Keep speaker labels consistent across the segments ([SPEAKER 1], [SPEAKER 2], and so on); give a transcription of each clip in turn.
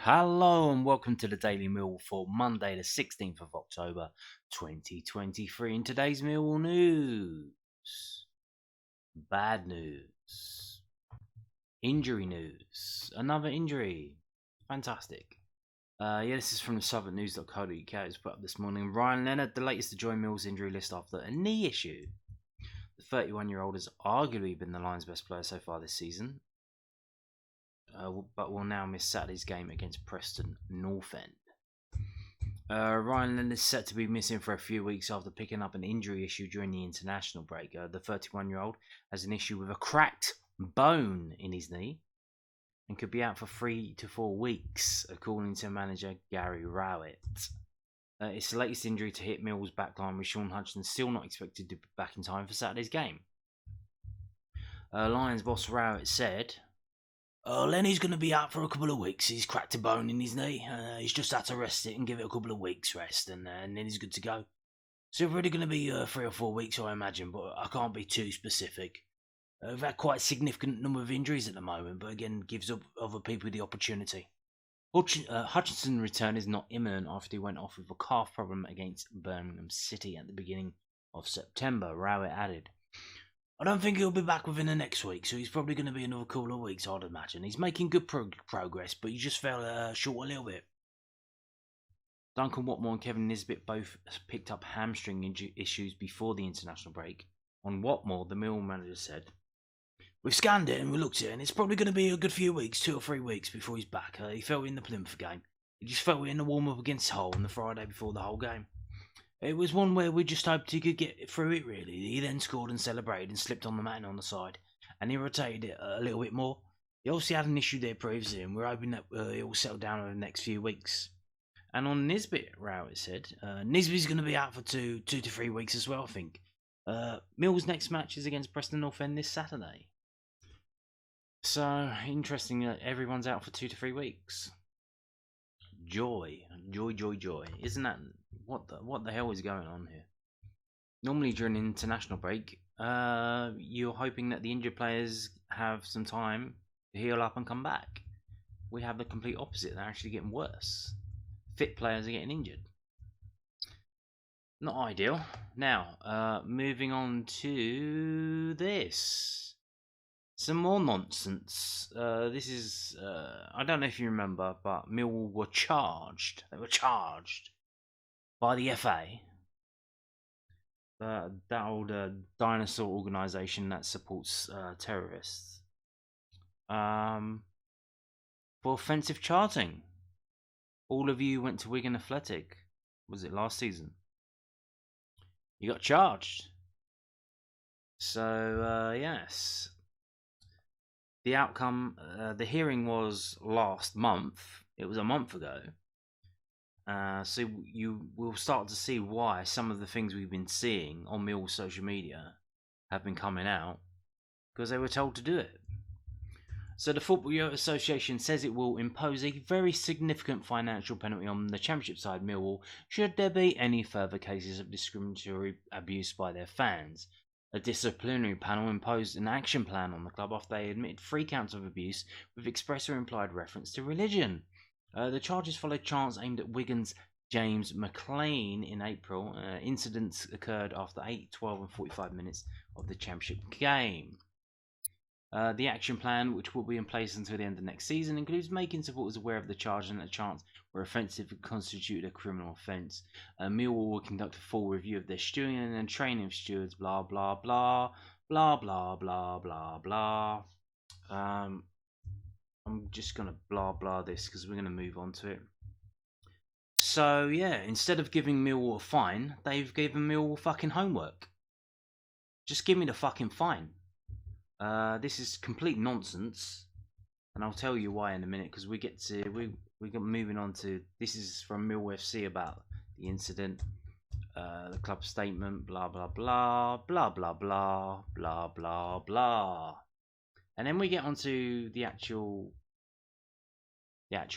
[SPEAKER 1] Hello and welcome to the Daily Millwall for Monday the 16th of October 2023. In today's Millwall news, bad news, injury news, another injury, fantastic. This is from the southernnews.co.uk. It was put up this morning. Ryan Leonard, the latest to join Mill's injury list after a knee issue. The 31-year-old has arguably been the Lions' best player so far this season, but will now miss Saturday's game against Preston North End. Ryan Leonard is set to be missing for a few weeks after picking up an injury issue during the international break. The 31-year-old has an issue with a cracked bone in his knee and could be out for 3 to 4 weeks, according to manager Gary Rowett. It's the latest injury to hit Mill's backline, with Sean Hudson still not expected to be back in time for Saturday's game. Lions boss Rowett said, Lenny's going to be out for a couple of weeks. He's cracked a bone in his knee. He's just had to rest it and give it a couple of weeks rest, and then he's good to go. So it's really going to be 3 or 4 weeks, I imagine, but I can't be too specific. We've had quite a significant number of injuries at the moment, but again, gives up other people the opportunity. Hutchinson's return is not imminent after he went off with a calf problem against Birmingham City at the beginning of September, Rowett added. I don't think he'll be back within the next week, so he's probably going to be another couple of weeks, I'd imagine. He's making good progress, but he just fell short a little bit. Duncan Watmore and Kevin Nisbet both picked up hamstring issues before the international break. On Watmore, the Millwall manager said, "We've scanned it and we looked at it, and it's probably going to be a good few weeks, 2 or 3 weeks before he's back. He felt it in the Plymouth game. He just felt it in the warm-up against Hull on the Friday before the whole game. It was one where we just hoped he could get through it, really. He then scored and celebrated and slipped on the mat on the side and irritated it a little bit more. He obviously had an issue there previously, and we're hoping that it will settle down over the next few weeks." And on Nisbet, Rowett said, Nisbet's going to be out for 2 to 3 weeks as well, I think. Mill's next match is against Preston North End this Saturday. So, interesting that everyone's out for 2 to 3 weeks. Joy. Isn't that... What the hell is going on here? Normally during an international break, you're hoping that the injured players have some time to heal up and come back. We have the complete opposite. They're actually getting worse. Fit players are getting injured. Not ideal. Now, moving on to this. Some more nonsense. This is... I don't know if you remember, but Millwall were charged. They were charged by the FA, that old dinosaur organisation that supports terrorists, for offensive chanting. All of you went to Wigan Athletic, was it last season? You got charged. So, yes. The outcome, the hearing was last month. It was a month ago. So you will start to see why some of the things we've been seeing on Millwall social media have been coming out, because they were told to do it. So the Football Association says it will impose a very significant financial penalty on the Championship side Millwall should there be any further cases of discriminatory abuse by their fans. A disciplinary panel imposed an action plan on the club after they admitted 3 counts of abuse with express or implied reference to religion. The charges followed chants aimed at Wigan's James McClean in April. Incidents occurred after 8, 12 and 45 minutes of the Championship game. The action plan, which will be in place until the end of next season, includes making supporters aware of the charge and that chants were offensive and constituted a criminal offence. Millwall will conduct a full review of their stewarding and training of stewards, blah, blah, blah, blah, blah, blah, blah, blah. I'm just going to blah blah this because we're going to move on to it. So, yeah, instead of giving Millwall a fine, they've given Millwall fucking homework. Just give me the fucking fine. This is complete nonsense, and I'll tell you why in a minute, because we get moving on to, this is from Millwall FC about the incident, the club statement, blah blah blah, blah blah blah, blah blah blah. And then we get onto the actual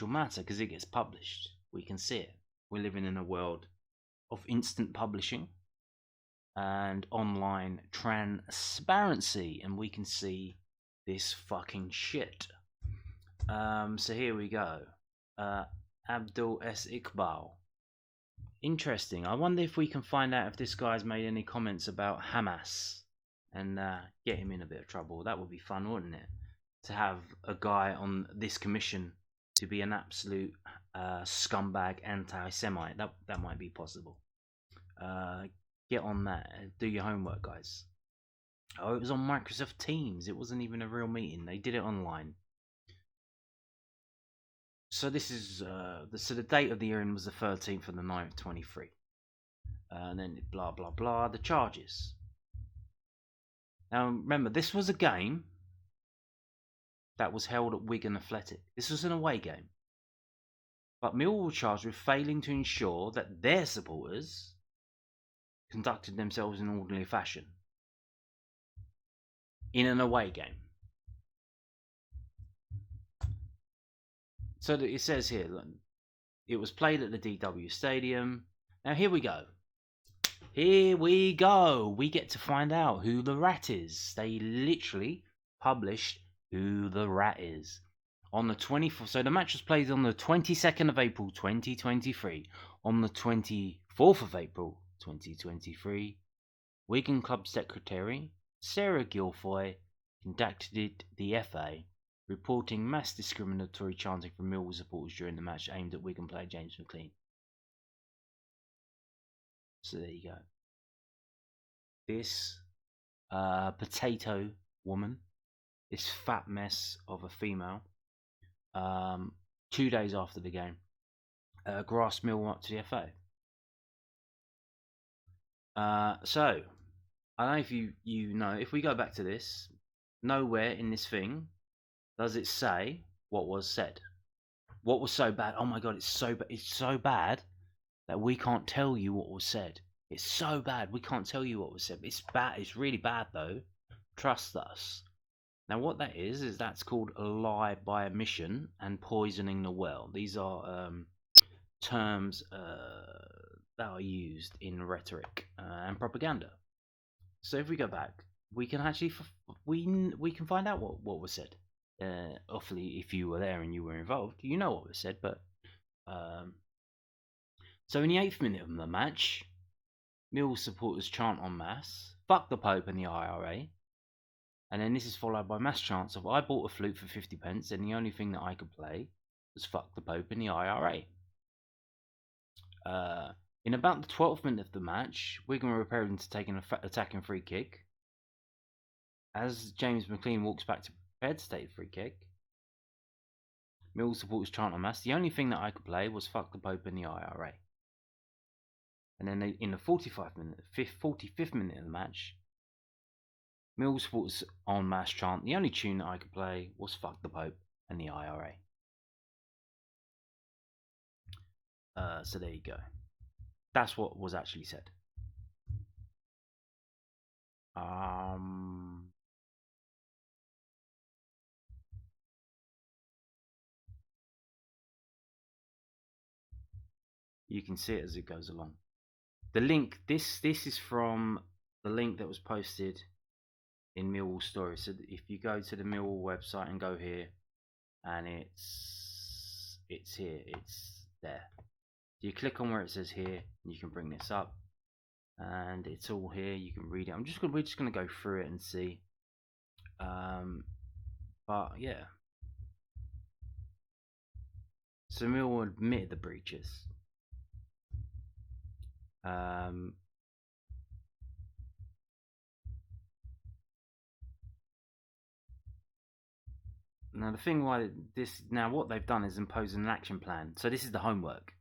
[SPEAKER 1] matter, because it gets published. We can see it. We're living in a world of instant publishing and online transparency, and we can see this fucking shit. So here we go. Abdul S. Iqbal. Interesting. I wonder if we can find out if this guy's made any comments about Hamas and get him in a bit of trouble. That would be fun, wouldn't it? To have a guy on this commission to be an absolute scumbag anti-Semite. That might be possible. Get on that. Do your homework, guys. Oh, it was on Microsoft Teams. It wasn't even a real meeting. They did it online. So this is the date of the hearing was the 13th of the 9th, 23. And then blah blah blah. The charges. Now remember, this was a game that was held at Wigan Athletic. This was an away game. But Millwall were charged with failing to ensure that their supporters conducted themselves in an orderly fashion in an away game. So it says here, it was played at the DW Stadium. Now here we go. Here we go. We get to find out who the rat is. They literally published who the rat is. On the 24th, so the match was played on the 22nd of April 2023. On the 24th of April 2023, Wigan Club Secretary Sarah Guilfoy contacted the FA, reporting mass discriminatory chanting from Millwall supporters during the match aimed at Wigan player James McClean. So there you go. This potato woman, this fat mess of a female, 2 days after the game, grasped Millwall up to the FA. So, I don't know if you know, if we go back to this, nowhere in this thing does it say what was said. What was so bad? Oh my god, it's so bad that we can't tell you what was said. It's so bad we can't tell you what was said. It's bad. It's really bad though. Trust us. Now what that is that's called a lie by omission and poisoning the well. These are terms that are used in rhetoric and propaganda. So if we go back, we can actually we can find out what was said. Hopefully, if you were there and you were involved, you know what was said. But so in the 8th minute of the match, Millwall supporters chant en masse, "Fuck the Pope and the IRA," and then this is followed by mass chants of "I bought a flute for 50 pence, and the only thing that I could play was fuck the Pope and the IRA." In about the 12th minute of the match, Wigan were preparing to take an attacking free kick. As James McClean walks back to prepare to take the free kick, Millwall supporters chant en masse, "The only thing that I could play was fuck the Pope and the IRA." And then in the 45th minute of the match, Millwall supporters en masse chant, "The only tune that I could play was fuck the Pope and the IRA." So there you go. That's what was actually said. You can see it as it goes along. The link, this is from the link that was posted in Millwall story. So if you go to the Millwall website and go here, and it's here, it's there. You click on where it says here, and you can bring this up, and it's all here. You can read it. We're just gonna go through it and see. But yeah. So Millwall admitted the breaches. Now the thing why this now what they've done is impose an action plan. So this is the homework.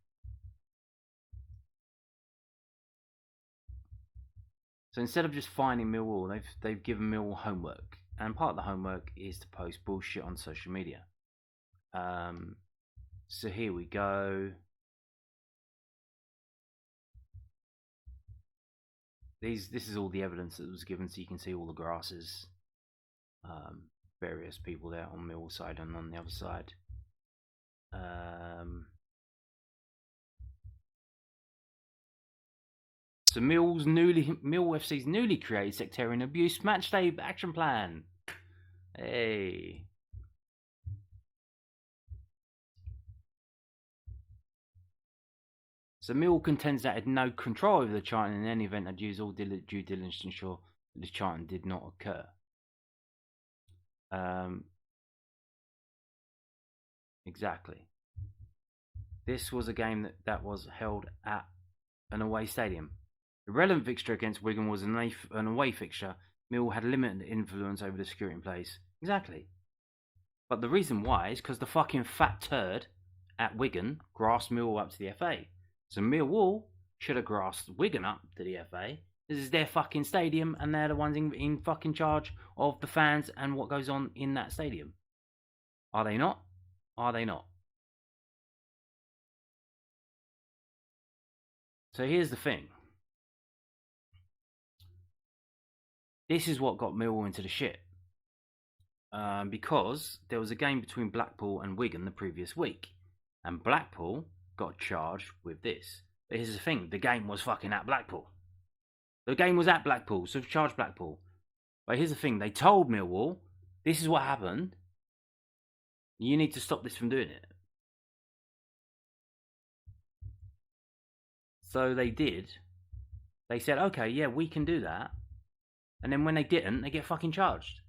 [SPEAKER 1] So instead of just finding Millwall, they've given Millwall homework, and part of the homework is to post bullshit on social media. So here we go. This is all the evidence that was given, so you can see all the grasses. Various people there on Millwall side and on the other side. So Millwall FC's newly created sectarian abuse matchday action plan. Hey. So Millwall contends that it had no control over the chanting in any event and used all due diligence to ensure that the chanting did not occur. Exactly. This was a game that was held at an away stadium. The relevant fixture against Wigan was an away fixture. Millwall had limited influence over the security in place. Exactly. But the reason why is because the fucking fat turd at Wigan grasped Millwall up to the FA. So Millwall should have grasped Wigan up to the FA. This is their fucking stadium and they're the ones in fucking charge of the fans and what goes on in that stadium. Are they not? Are they not? So here's the thing. This is what got Millwall into the shit. Because there was a game between Blackpool and Wigan the previous week. And Blackpool got charged with this. But here's the thing. The game was fucking at Blackpool. The game was at Blackpool, so charged Blackpool. But here's the thing. They told Millwall, this is what happened. You need to stop this from doing it. So they did. They said, okay, yeah, we can do that. And then when they didn't, they get fucking charged.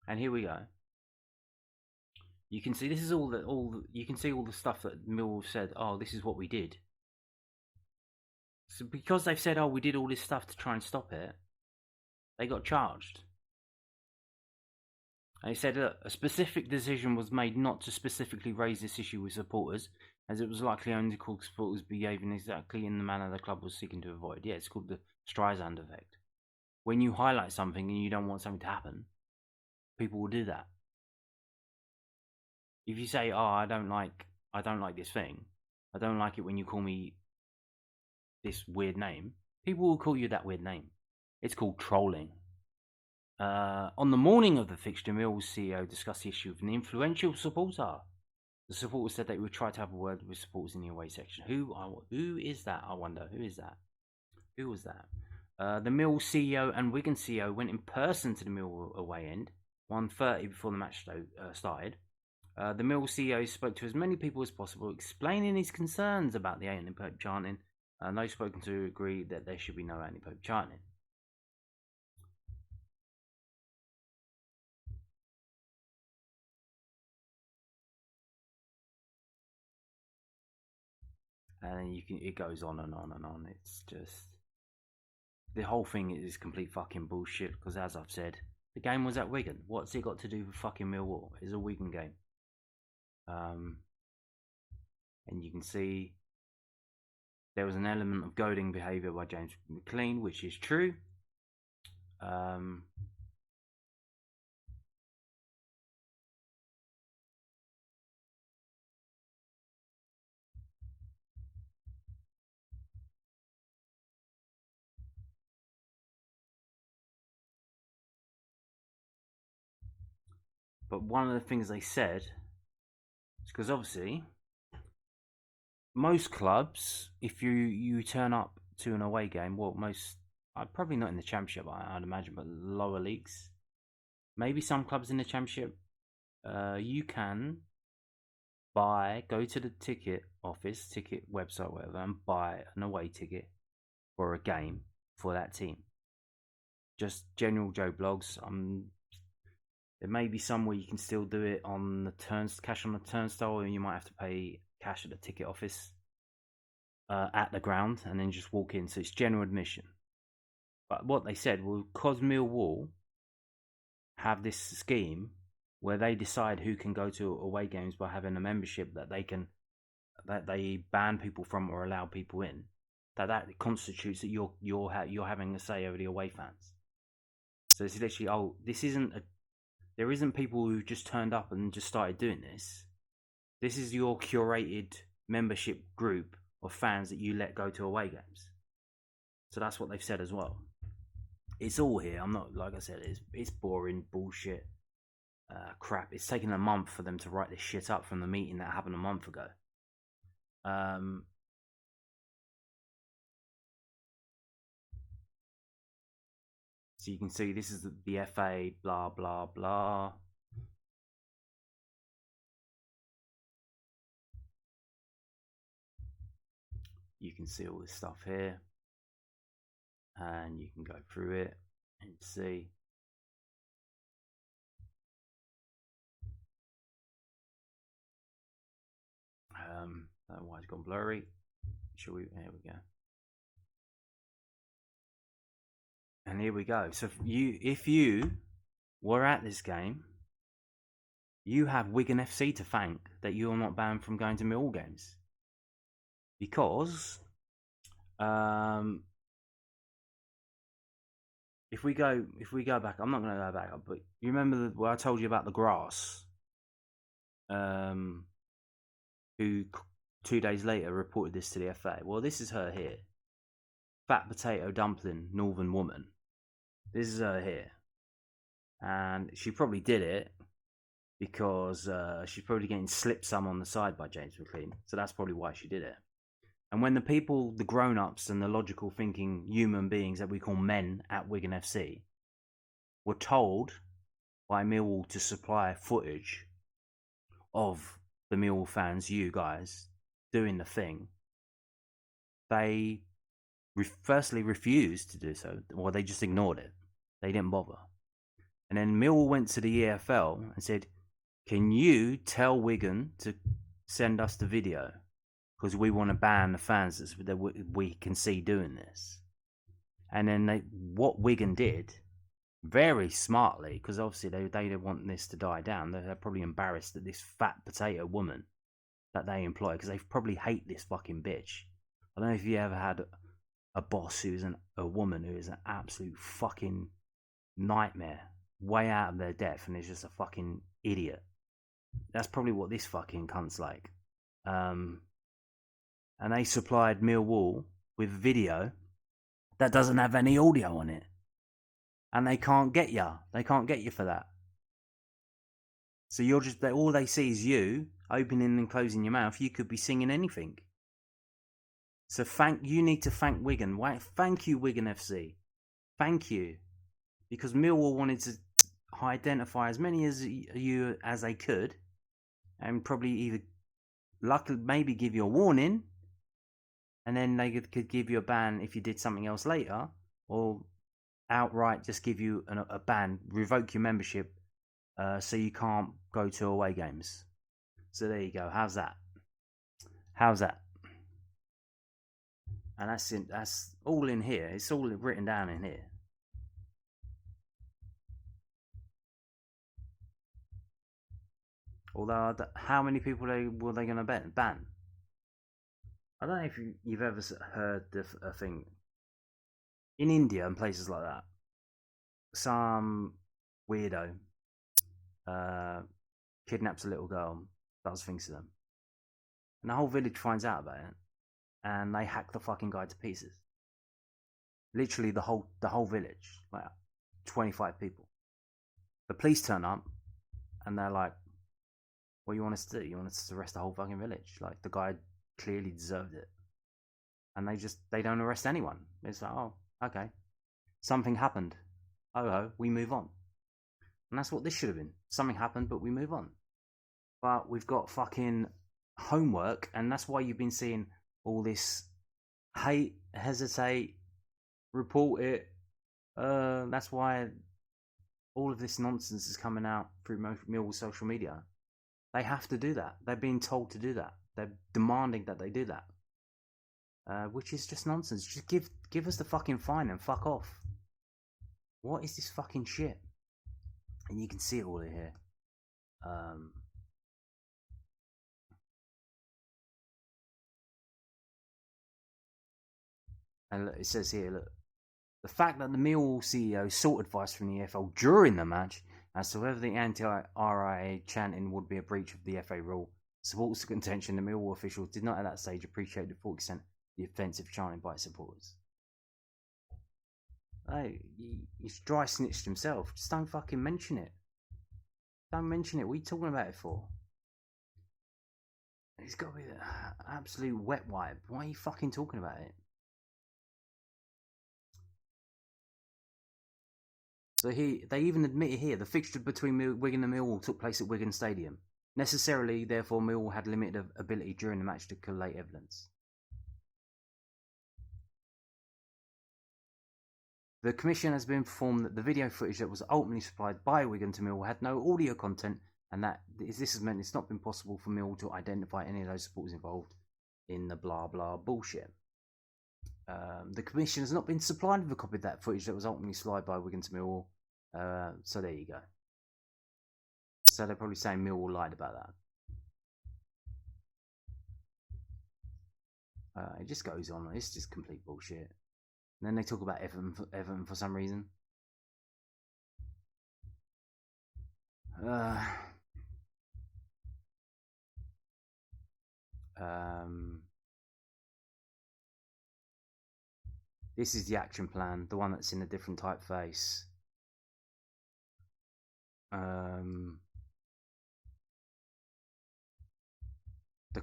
[SPEAKER 1] And here we go. You can see this is you can see all the stuff that Millwall said. Oh, this is what we did. So because they've said, oh, we did all this stuff to try and stop it, they got charged. And they said, look, a specific decision was made not to specifically raise this issue with supporters, as it was likely only to cause supporters behaving exactly in the manner the club was seeking to avoid. Yeah, it's called the Streisand effect. When you highlight something and you don't want something to happen, people will do that. If you say, oh, I don't like this thing, I don't like it when you call me this weird name, people will call you that weird name. It's called trolling. On the morning of the fixture, Millwall CEO discussed the issue with an influential supporter. The supporter said they would try to have a word with supporters in the away section. Who is that? I wonder. Who is that? Who was that? The Millwall CEO and Wigan CEO went in person to the Millwall away end, 1:30 before the match started. The Millwall CEO spoke to as many people as possible, explaining his concerns about the anti-Pope chanting, and those spoken to agreed that there should be no anti-Pope chanting. And then it goes on and on and on. It's just, the whole thing is complete fucking bullshit, because as I've said, the game was at Wigan. What's it got to do with fucking Millwall? It's a Wigan game. And you can see there was an element of goading behaviour by James McClean, which is true. But one of the things they said is because obviously most clubs, if you turn up to an away game, well, probably not in the Championship, I'd imagine, but lower leagues, maybe some clubs in the Championship, you can go to the ticket office, ticket website, whatever, and buy an away ticket for a game for that team. Just general Joe blogs. There may be some where you can still do it on the cash on the turnstile, and you might have to pay cash at the ticket office at the ground, and then just walk in. So it's general admission. But what they said was, because Millwall have this scheme where they decide who can go to away games by having a membership that they ban people from or allow people in, that constitutes that you're having a say over the away fans. So it's literally, there isn't people who just turned up and just started doing this. This is your curated membership group of fans that you let go to away games. So that's what they've said as well. It's all here. I'm not, like I said, it's boring bullshit crap. It's taken a month for them to write this shit up from the meeting that happened a month ago. So you can see this is the FA, blah blah blah.
[SPEAKER 2] you can see all this stuff here, and you can go through it and see. I don't know why it's gone blurry. Here we go. And here we go. So if you were at this game, you have Wigan FC to thank that you are not banned from going to Millwall games. Because if we go back, I'm not going to go back, but you remember what I told you about the grass? Who 2 days later reported this to the FA. Well, this is her here. Fat potato dumpling northern woman. This is her here. And she probably did it because she's probably getting slipped some on the side by James McClean. So that's probably why she did it. And when the people, the grown-ups and the logical thinking human beings that we call men at Wigan FC were told by Millwall to supply footage of the Millwall fans, you guys, doing the thing, they firstly refused to do so, or they just ignored it. They didn't bother. And then Millwall went to the EFL and said, can you tell Wigan to send us the video? Because we want to ban the fans that we can see doing this. And then what Wigan did, very smartly, because obviously they didn't want this to die down. They're probably embarrassed that this fat potato woman that they employ, because they probably hate this fucking bitch. I don't know if you ever had a boss who's a woman who is an absolute fucking nightmare, way out of their depth, and is just a fucking idiot. That's probably what this fucking cunt's like. And they supplied Millwall with video that doesn't have any audio on it. And they can't get you. They can't get you for that. So you're just, all they see is you opening and closing your mouth. You could be singing anything. So you need to thank Wigan. Thank you, Wigan FC. Thank you. Because Millwall wanted to identify as many as you as they could. And probably either, luckily, maybe give you a warning. And then they could give you a ban if you did something else later. Or outright just give you a ban, revoke your membership, so you can't go to away games. So there you go. How's that? And that's all in here. It's all written down in here. Although, how many people were they going to ban? I don't know if you've ever heard a thing. In India and places like that, some weirdo kidnaps a little girl, does things to them, and the whole village finds out about it, and they hack the fucking guy to pieces. Literally the whole village, like 25 people. The police turn up, and they're like, "What do you want us to do? You want us to arrest the whole fucking village? Like, the guy clearly deserved it." And they don't arrest anyone. It's like, oh, okay, something happened. Oh, we move on. And that's what this should have been. Something happened, but we move on. But we've got fucking homework, and that's why you've been seeing all this hate, hesitate, report it. That's why all of this nonsense is coming out through Millwall social media. They have to do that. They're being told to do that. They're demanding that they do that. Which is just nonsense. Just give us the fucking fine and fuck off. What is this fucking shit? And you can see it all in here. And look, it says here, look, the fact that the Millwall CEO sought advice from the EFL during the match as to whether the anti-RIA chanting would be a breach of the FA rule supports the contention. The Millwall officials did not at that stage appreciate the full extent of the offensive chanting by supporters. Hey, he's dry snitched himself. Just don't fucking mention it. Don't mention it. What are you talking about it for? It's got to be an absolute wet wipe. Why are you fucking talking about it? So they even admit it here. The fixture between Wigan and Millwall took place at Wigan Stadium. Necessarily, therefore, Millwall had limited ability during the match to collate evidence. The commission has been informed that the video footage that was ultimately supplied by Wigan to Millwall had no audio content, and that this has meant it's not been possible for Millwall to identify any of those supporters involved in the blah blah bullshit. The commission has not been supplied with a copy of that footage that was ultimately supplied by Wigan to Millwall. So there you go. So they're probably saying Millwall lied about that. It just goes on. It's just complete bullshit. And then they talk about Everton for some reason. This is the action plan, the one that's in a different typeface. The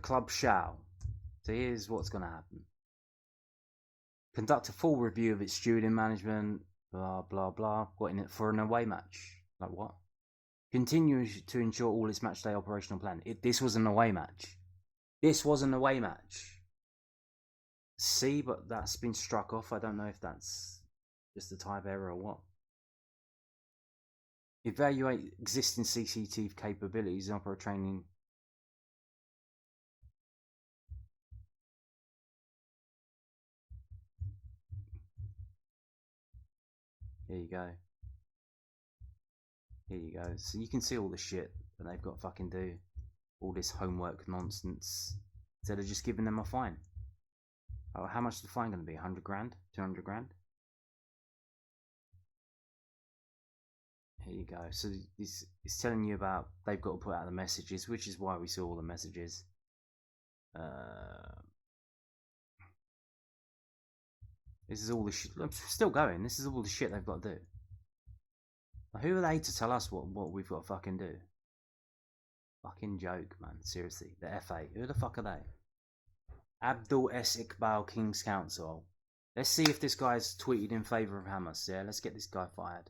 [SPEAKER 2] club shall. So here's what's going to happen. Conduct a full review of its stewarding management, blah, blah, blah. What in it for an away match? Like what? Continue to ensure all its matchday operational plan. This was an away match. This was an away match. See, but that's been struck off. I don't know if that's just a type error or what. Evaluate existing CCTV capabilities and operate training. Here you go. Here you go. So you can see all the shit that they've got to fucking do. All this homework nonsense. Instead of just giving them a fine. Oh, how much is the fine going to be? 100 grand? 200 grand? Here you go. So it's telling you about they've got to put out the messages, which is why we saw all the messages. This is all the shit. I'm still going. This is all the shit they've got to do. Who are they to tell us what we've got to fucking do? Fucking joke, man. Seriously. The FA. Who the fuck are they? Abdul S. Iqbal, King's Counsel. Let's see if this guy's tweeted in favour of Hamas. Yeah, let's get this guy fired.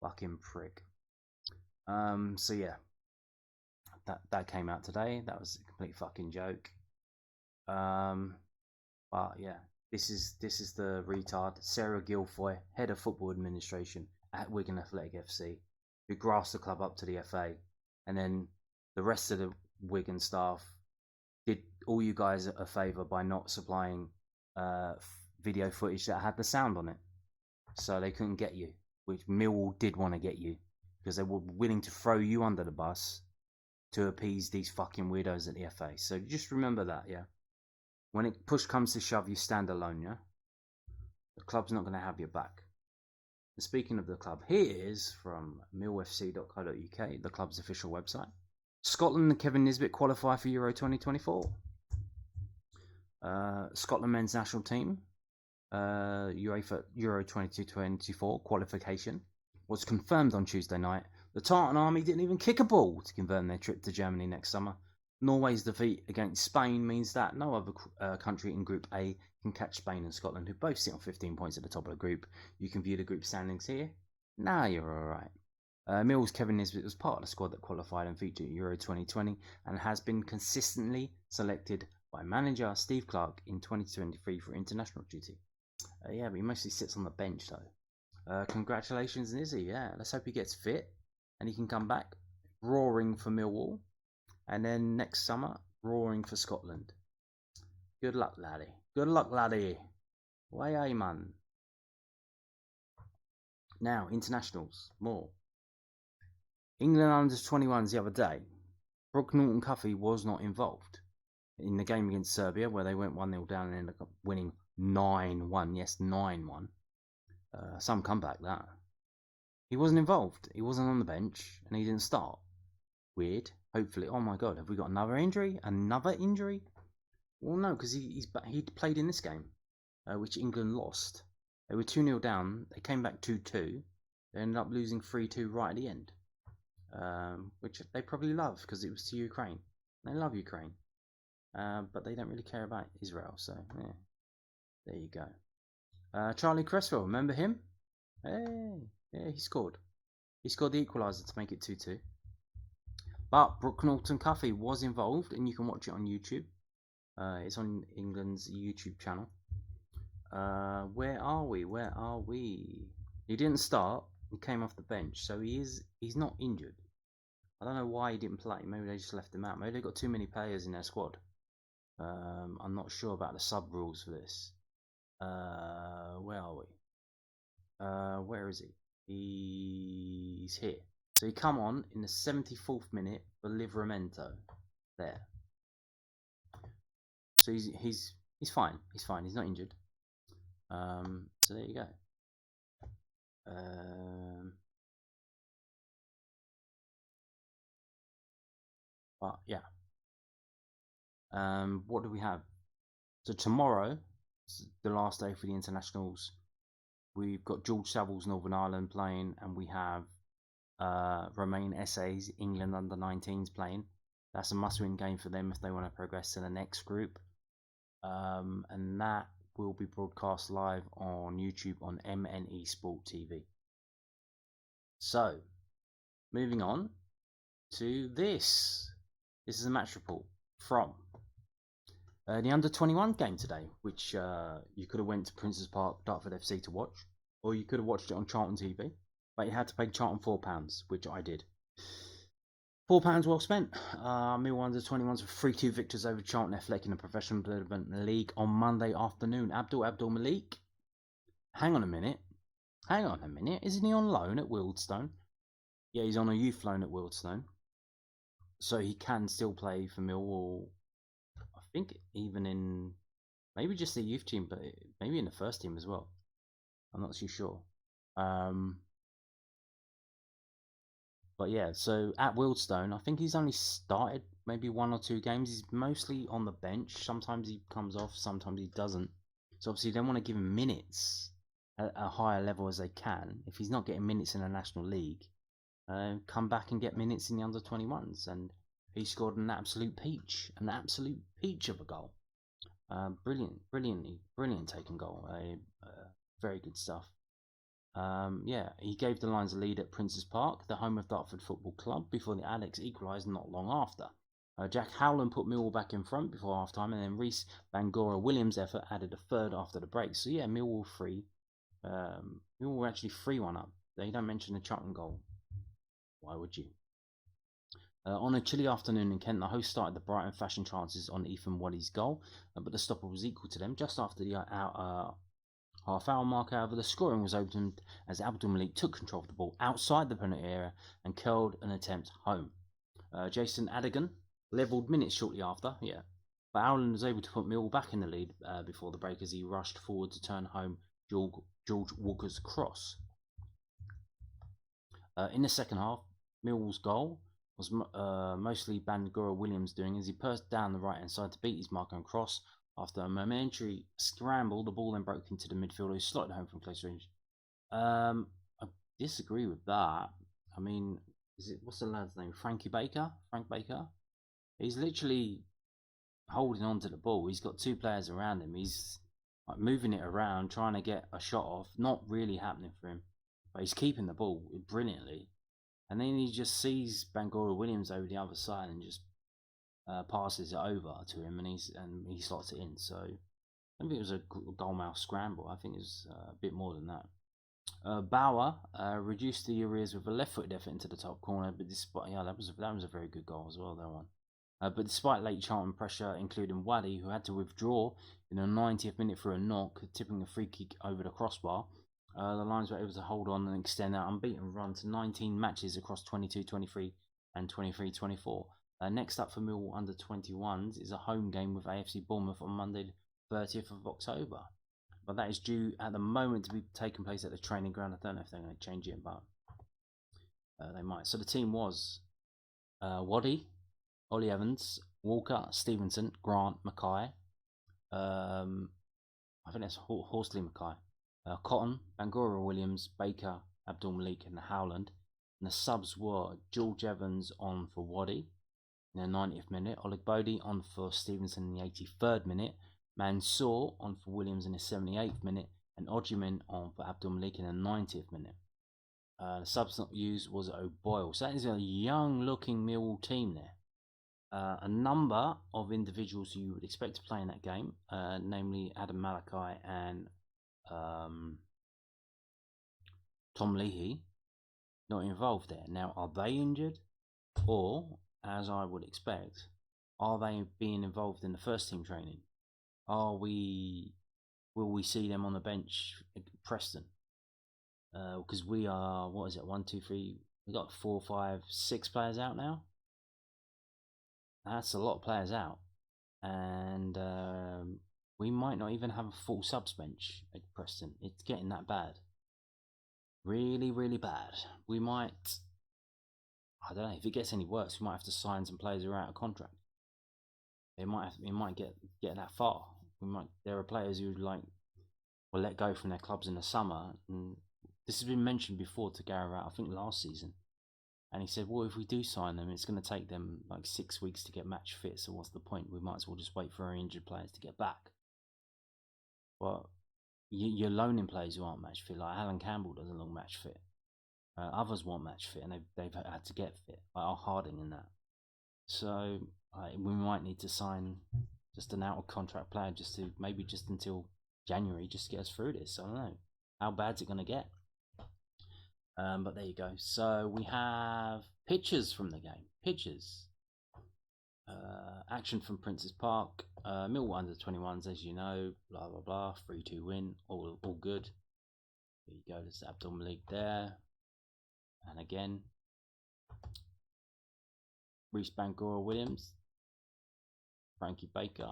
[SPEAKER 2] Fucking prick. So yeah. That came out today. That was a complete fucking joke. But yeah. This is the retard, Sarah Guilfoy, head of football administration at Wigan Athletic FC, who grasped the club up to the FA, and then the rest of the Wigan staff did all you guys a favour by not supplying video footage that had the sound on it, so they couldn't get you, which Millwall did want to get you, because they were willing to throw you under the bus to appease these fucking weirdos at the FA. So just remember that, yeah. When it push comes to shove, you stand alone, yeah? The club's not going to have your back. And speaking of the club, here is from millfc.co.uk, the club's official website. Scotland and Kevin Nisbet qualify for Euro 2024. Scotland men's national team, UEFA Euro 2024 qualification, was confirmed on Tuesday night. The Tartan Army didn't even kick a ball to confirm their trip to Germany next summer. Norway's defeat against Spain means that no other country in Group A can catch Spain and Scotland, who both sit on 15 points at the top of the group. You can view the group standings here. Nah, you're alright. Mill's Kevin Nisbet was part of the squad that qualified and featured at Euro 2020 and has been consistently selected by manager Steve Clarke in 2023 for international duty. Yeah, but he mostly sits on the bench though. Congratulations, Nizzy. Yeah, let's hope he gets fit and he can come back roaring for Millwall. And then next summer, roaring for Scotland. Good luck, laddie. Good luck, laddie. Way aye, man. Now, internationals. More. England U21s the other day. Brooke Norton-Cuffy was not involved in the game against Serbia, where they went 1-0 down and ended up winning 9-1. Yes, 9-1. Some comeback, that. He wasn't involved. He wasn't on the bench, and he didn't start. Weird. Hopefully. Oh my god, have we got another injury? Another injury? Well, no, because he played in this game, which England lost. They were 2-0 down. They came back 2-2. They ended up losing 3-2 right at the end, which they probably love because it was to Ukraine. They love Ukraine, but they don't really care about Israel. So yeah, there you go. Charlie Cresswell, remember him? Hey, yeah, he scored. He scored the equaliser to make it 2-2. But Brooke Norton-Cuffy was involved, and you can watch it on YouTube. It's on England's YouTube channel. Where are we? Where are we? He didn't start. He came off the bench, so he's not injured. I don't know why he didn't play. Maybe they just left him out. Maybe they got too many players in their squad. I'm not sure about the sub rules for this. Where are we? Where is he? He's here. So he come on in the 74th minute for Livramento. There. So he's fine. He's fine. He's not injured. So there you go. But yeah. What do we have? So tomorrow, the last day for the internationals. We've got George Savile's Northern Ireland playing, and we have Romain Essa's England under-19s playing. That's a must-win game for them if they want to progress to the next group. And that will be broadcast live on YouTube on MNE Sport TV. So, moving on to this. This is a match report from the under-21 game today, which you could have went to Princes Park, Dartford FC to watch, or you could have watched it on Charlton TV, but you had to pay Charlton £4, which I did. £4 well spent. Millwall under-21s with 3-2 victors over Charlton Athletic in the Professional Development League on Monday afternoon. Abdul Malik. Hang on a minute. Isn't he on loan at Wealdstone? Yeah, he's on a youth loan at Wealdstone. So he can still play for Millwall. I think even in maybe just the youth team, but maybe in the first team as well. I'm not too sure. But yeah, so at Wealdstone, I think he's only started maybe 1 or 2 games. He's mostly on the bench. Sometimes he comes off, sometimes he doesn't. So obviously they want to give him minutes at a higher level as they can. If he's not getting minutes in the National League, come back and get minutes in the under-21s. And he scored an absolute peach of a goal. Brilliant taken goal. Very good stuff. Yeah, he gave the Lions a lead at Princes Park, the home of Dartford Football Club, before the Alex equalised not long after. Jack Howland put Millwall back in front before half-time, and then Reece Bangora Williams' effort added a third after the break. So yeah, Millwall 3. Millwall were actually 3-1 up. They don't mention the Charlton goal. Why would you? On a chilly afternoon in Kent, the hosts started the Brighton fashion chances on Ethan Waddy's goal, but the stopper was equal to them just after the half-hour mark. However, the scoring was opened as Abdul Malik took control of the ball outside the penalty area and curled an attempt home. Jason Adigan levelled minutes shortly after, but Howland was able to put Millwall back in the lead before the break as he rushed forward to turn home George Walker's cross. In the second half, Millwall's goal was mostly Bangora Williams doing as he pursed down the right-hand side to beat his mark and cross. After a momentary scramble, the ball then broke into the midfielder who slotted home from close range. I disagree with that. I mean, what's the lad's name? Frank Baker? He's literally holding on to the ball. He's got 2 players around him. He's like moving it around, trying to get a shot off. Not really happening for him. But he's keeping the ball brilliantly. And then he just sees Bangora Williams over the other side and just passes it over to him, and he slots it in. So I don't think it was a goalmouth scramble. I think it was a bit more than that. Bauer reduced the arrears with a left-footed effort into the top corner, but despite that was a very good goal as well. That one. But despite late Charlton pressure, including Waddy, who had to withdraw in the 90th minute for a knock, tipping a free kick over the crossbar, the Lions were able to hold on and extend their unbeaten run to 19 matches across 22-23 and 23-24. Next up for Millwall under-21s is a home game with AFC Bournemouth on Monday, 30th of October. But that is due at the moment to be taking place at the training ground. I don't know if they're going to change it, but they might. So the team was Waddy, Ollie Evans, Walker, Stevenson, Grant, Mackay. I think that's Horsley Mackay. Cotton, Bangora Williams, Baker, Abdul Malik, and Howland. And the subs were George Evans on for Waddy in the 90th minute, Oleg Bodie on for Stevenson in the 83rd minute, Mansour on for Williams in the 78th minute, and Ojimin on for Abdul Malik in the 90th minute. The subs not used was O'Boyle. So that is a young-looking Millwall team there. A number of individuals you would expect to play in that game, namely Adam Malachi and Tom Leahy not involved there. Now, are they injured? Or, as I would expect, are they being involved in the first team training? Will we see them on the bench at Preston? Because we are, what is it, 1, 2, 3, we got 4, 5, 6 players out now. That's a lot of players out, and we might not even have a full subs bench at Preston. It's getting that bad, really, really bad. We might, I don't know, if it gets any worse, we might have to sign some players who are out of contract. It might get that far. There are players who will let go from their clubs in the summer, and this has been mentioned before to Gary Rowett, I think last season, and he said, well, if we do sign them, it's going to take them like 6 weeks to get match fit, so what's the point? We might as well just wait for our injured players to get back. Well, you're loaning players who aren't match fit, like Alan Campbell doesn't look match fit. Others want match fit, and they've had to get fit, like our Harding and that. So we might need to sign just an out of contract player just until January, just to get us through this. I don't know how bad's it going to get. But there you go. So we have pictures from the game. Pictures. Action from Prince's Park. Millwall U21s, as you know. Blah blah blah. 3-2 win. All good. There you go. There's Abdul Malik there. And again, Reece Bangura Williams, Frankie Baker,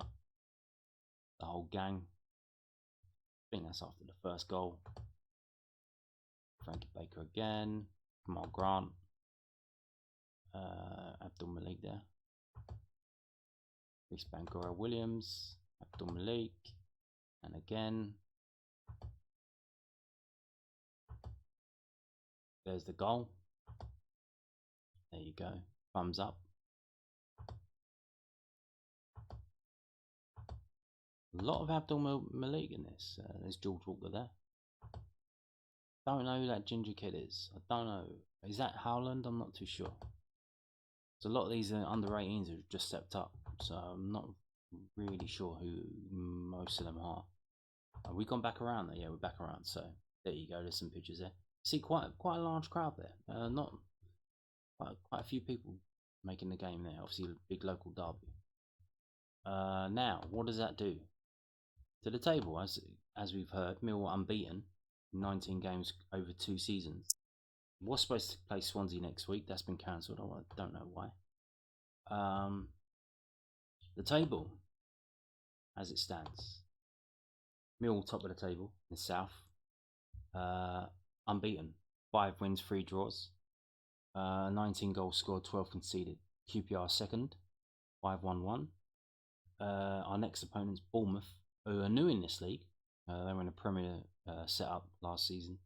[SPEAKER 2] the whole gang. I think that's after the first goal. Frankie Baker again, Kamal Grant, Abdul Malik there, Reece Bangura Williams, Abdul Malik, and again, there's the goal. There you go, thumbs up. A lot of Abdul Malik in this. There's George Walker there. Don't know who that ginger kid is. I don't know. Is that Howland? I'm not too sure. So a lot of these under 18s have just stepped up, so I'm not really sure who most of them are. Have we gone back around there? Yeah, we're back around. So there you go. There's some pictures there. See, quite a large crowd there. Not quite a few people making the game there. Obviously, a big local derby. Now, what does that do to the table? As we've heard, Millwall unbeaten, 19 games over 2 seasons. Was supposed to play Swansea next week. That's been cancelled. I don't know why. The table, as it stands, Millwall top of the table in the south. Unbeaten, 5 wins, 3 draws. 19 goals scored, 12 conceded. QPR second, 5-1-1. Our next opponent's Bournemouth, who are new in this league. They were in a Premier setup last season.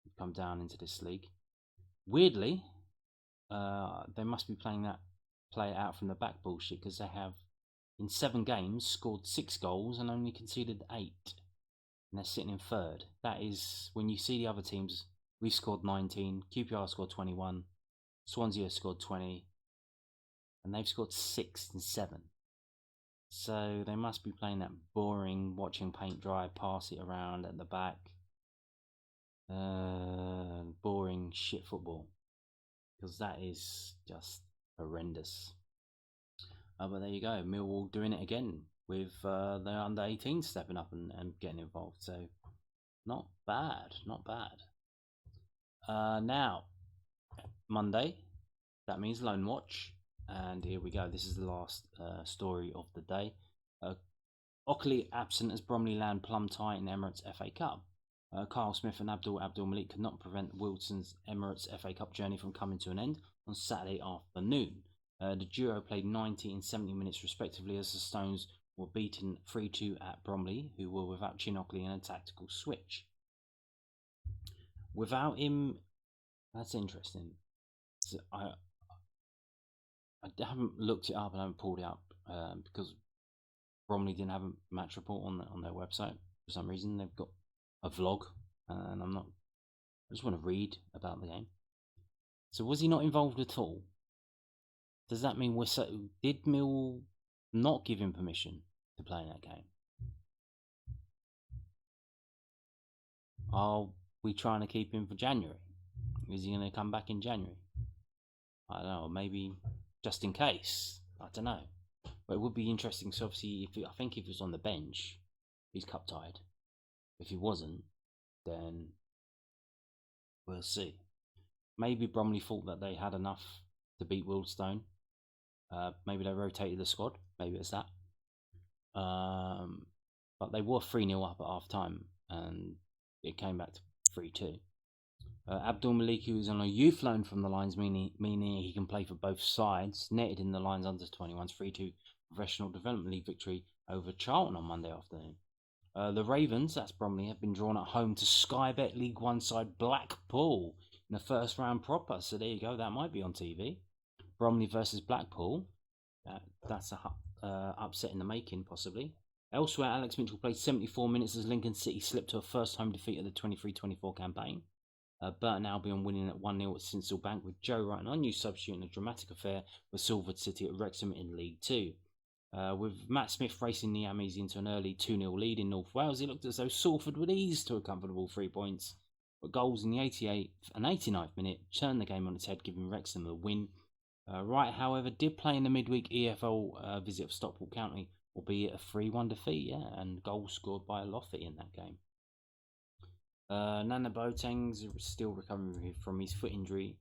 [SPEAKER 2] They've come down into this league. Weirdly, they must be playing that play it out from the back bullshit, because they have, in 7 games, scored 6 goals and only conceded 8. And they're sitting in third. That is, when you see the other teams, we've scored 19, QPR scored 21, Swansea scored 20, and they've scored 6 and 7. So they must be playing that boring, watching paint dry, pass it around at the back. Boring shit football. Because that is just horrendous. But there you go. Millwall doing it again with the under 18 stepping up and getting involved. So not bad. Not bad. Now, Monday. That means Loanwatch. And here we go. This is the last story of the day. Ockley absent as Bromley land plumb tight in Emirates FA Cup. Kyle Smith and Abdul Malik could not prevent Wilson's Emirates FA Cup journey from coming to an end on Saturday afternoon. The duo played 90 and 70 minutes respectively as the Stones were beaten 3-2 at Bromley, who were without Chin Ockley in a tactical switch. Without him, that's interesting. So I haven't looked it up and I haven't pulled it up because Bromley didn't have a match report on their website for some reason. They've got a vlog, and I just want to read about the game. So was he not involved at all? Does that mean did Mill not give him permission to play in that game? Are we trying to keep him for January? Is he going to come back in January? I don't know. Maybe just in case. I don't know. But it would be interesting. So obviously, I think if he was on the bench, he's cup tied. If he wasn't, then we'll see. Maybe Bromley thought that they had enough to beat Wealdstone. Maybe they rotated the squad. Maybe it's that. But they were 3-0 up at half time, and it came back to 3-2. Abdul Maliki was on a youth loan from the Lions, meaning he can play for both sides. Netted in the Lions under 21s 3-2 professional development league victory over Charlton on Monday afternoon. The Ravens, that's Bromley, have been drawn at home to Sky Bet League One side Blackpool in the first round proper. So there you go, that might be on TV. Bromley versus Blackpool. That's a upset in the making, possibly. Elsewhere, Alex Mitchell played 74 minutes as Lincoln City slipped to a first home defeat of the 23-24 campaign. Burton Albion winning at 1-0 at Sincil Bank, with Joe Wright, an unused substitute, in a dramatic affair with Salford City at Wrexham in League Two. With Matt Smith racing the Ammies into an early 2-0 lead in North Wales, it looked as though Salford would ease to a comfortable 3 points. But goals in the 88th and 89th minute turned the game on its head, giving Wrexham a win. Wright, however, did play in the midweek EFL visit of Stockport County, albeit a 3-1 defeat, and goals scored by Loffy in that game. Nana Boateng's still recovering from his foot injury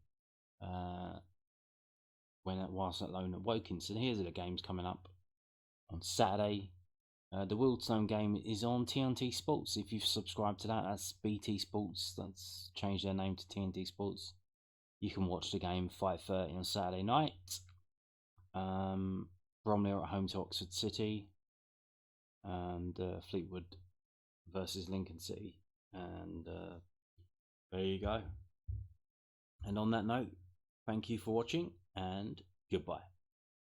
[SPEAKER 2] whilst at loan at Woking. So here's the games coming up on Saturday. The Wealdstone game is on TNT Sports. If you've subscribed to that, that's BT Sports. That's changed their name to TNT Sports. You can watch the game 5:30 on Saturday night. Bromley are at home to Oxford City, and Fleetwood versus Lincoln City. And there you go. And on that note, thank you for watching, and goodbye.